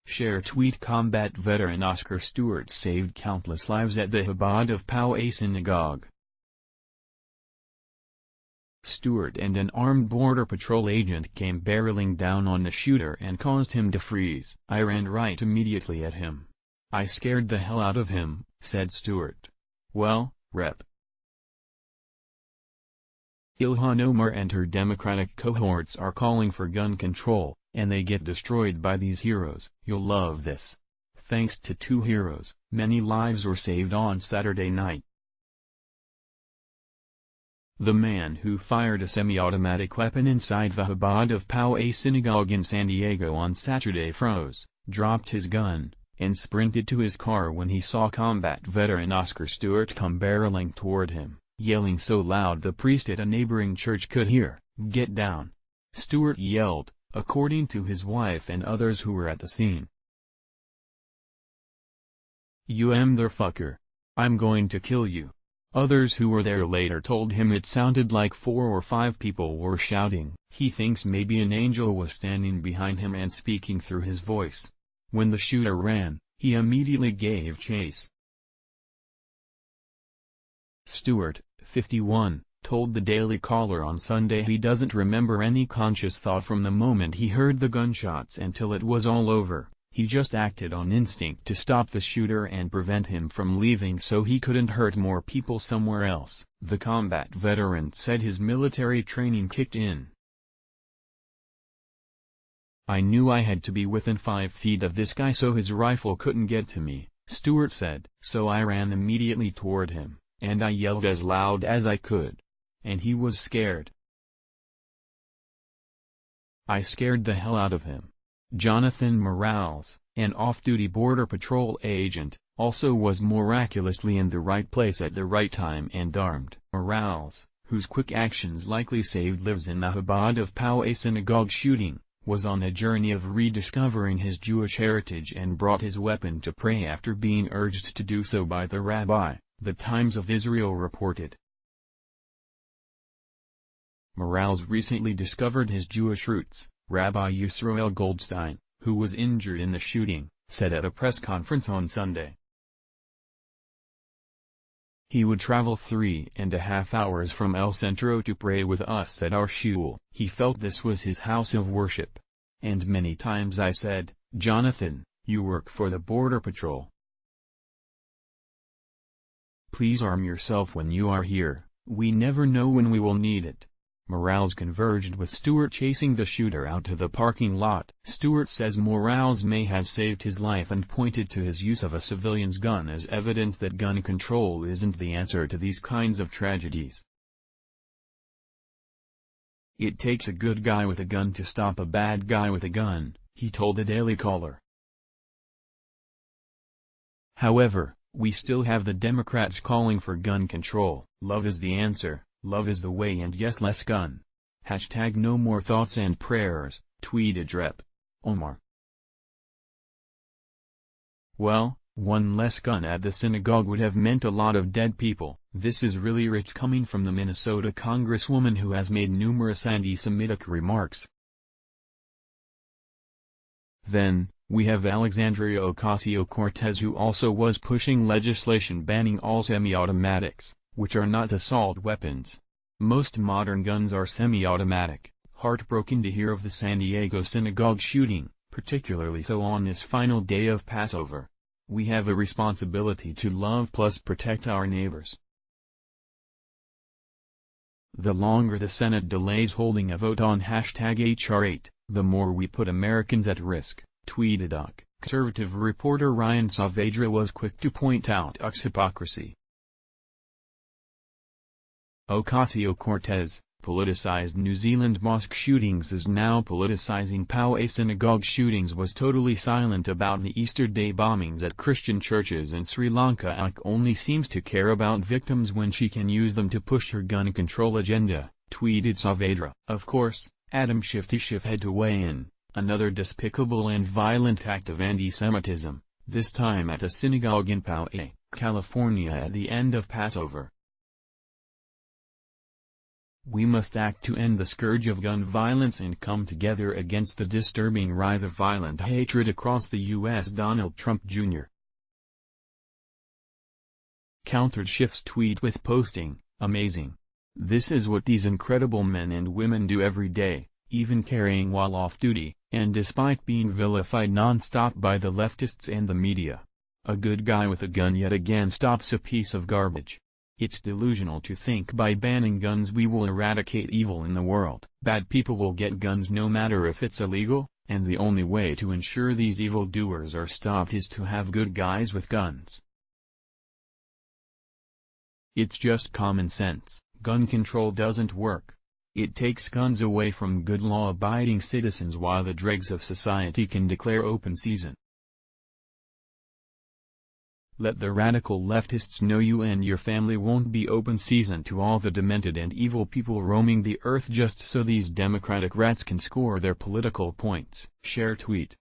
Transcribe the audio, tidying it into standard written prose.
ShareTweetCombat Veteran Oscar Stewart saved countless lives at the Chabad of Poway Synagogue. Stewart and an armed Border Patrol agent came barreling down on the shooter and caused him to freeze. "I ran right immediately at him. I scared the hell out of him," said Stewart. "Well, Rep. Ilhan Omar and her Democratic cohorts are calling for gun control, and they get destroyed by these heroes." You'll love this. Thanks to two heroes, many lives were saved on Saturday night. The man who fired a semi-automatic weapon inside the Chabad of Poway Synagogue in San Diego on Saturday froze, dropped his gun, and sprinted to his car when he saw combat veteran Oscar Stewart come barreling toward him, yelling so loud the priest at a neighboring church could hear. "Get down!" Stewart yelled, according to his wife and others who were at the scene. "You motherfucker! I'm going to kill you." Others who were there later told him it sounded like 4 or 5 people were shouting. He thinks maybe an angel was standing behind him and speaking through his voice. When the shooter ran, he immediately gave chase. Stewart, 51, told the Daily Caller on Sunday he doesn't remember any conscious thought from the moment he heard the gunshots until it was all over. He just acted on instinct to stop the shooter and prevent him from leaving so he couldn't hurt more people somewhere else. The combat veteran said his military training kicked in. "I knew I had to be within 5 feet of this guy so his rifle couldn't get to me," Stewart said. "So I ran immediately toward him, and I yelled as loud as I could. And he was scared. I scared the hell out of him." Jonathan Morales, an off-duty Border Patrol agent, also was miraculously in the right place at the right time and armed. Morales, whose quick actions likely saved lives in the Chabad of Poway Synagogue shooting, was on a journey of rediscovering his Jewish heritage and brought his weapon to pray after being urged to do so by the rabbi, the Times of Israel reported. Morales recently discovered his Jewish roots. Rabbi Yisrael Goldstein, who was injured in the shooting, said at a press conference on Sunday. He would travel 3.5 hours from El Centro to pray with us at our shul. He felt this was his house of worship. "And many times I said, 'Jonathan, you work for the Border Patrol. Please arm yourself when you are here, we never know when we will need it.'" Morales converged with Stewart chasing the shooter out to the parking lot. Stewart says Morales may have saved his life and pointed to his use of a civilian's gun as evidence that gun control isn't the answer to these kinds of tragedies. "It takes a good guy with a gun to stop a bad guy with a gun," he told the Daily Caller. However, we still have the Democrats calling for gun control. "Love is the answer. Love is the way, and yes, less gun. #No more thoughts and prayers," tweeted Rep. Omar. "Well, one less gun at the synagogue would have meant a lot of dead people." This is really rich coming from the Minnesota congresswoman who has made numerous anti-Semitic remarks. Then, we have Alexandria Ocasio-Cortez, who also was pushing legislation banning all semi-automatics, which are not assault weapons. Most modern guns are semi-automatic. Heartbroken to hear of the San Diego synagogue shooting, particularly so on this final day of Passover. We have a responsibility to love plus protect our neighbors. The longer the Senate delays holding a vote on #HR 8, the more we put Americans at risk, tweeted UC. Conservative reporter Ryan Saavedra was quick to point out UC's hypocrisy. Ocasio-Cortez, politicized New Zealand mosque shootings is now politicizing Poway synagogue shootings, was totally silent about the Easter Day bombings at Christian churches in Sri Lanka. UC only seems to care about victims when she can use them to push her gun control agenda, tweeted Saavedra. Of course, Adam Schiff had to weigh in, another despicable and violent act of anti-Semitism, this time at a synagogue in Poway, California at the end of Passover. We must act to end the scourge of gun violence and come together against the disturbing rise of violent hatred across the U.S. Donald Trump Jr. countered Schiff's tweet with posting, "Amazing. This is what these incredible men and women do every day, even carrying while off duty, and despite being vilified non-stop by the leftists and the media. A good guy with a gun yet again stops a piece of garbage. It's delusional to think by banning guns we will eradicate evil in the world. Bad people will get guns no matter if it's illegal, and the only way to ensure these evildoers are stopped is to have good guys with guns. It's just common sense. Gun control doesn't work. It takes guns away from good law-abiding citizens while the dregs of society can declare open season. Let the radical leftists know you and your family won't be open season to all the demented and evil people roaming the earth just so these democratic rats can score their political points." Share tweet.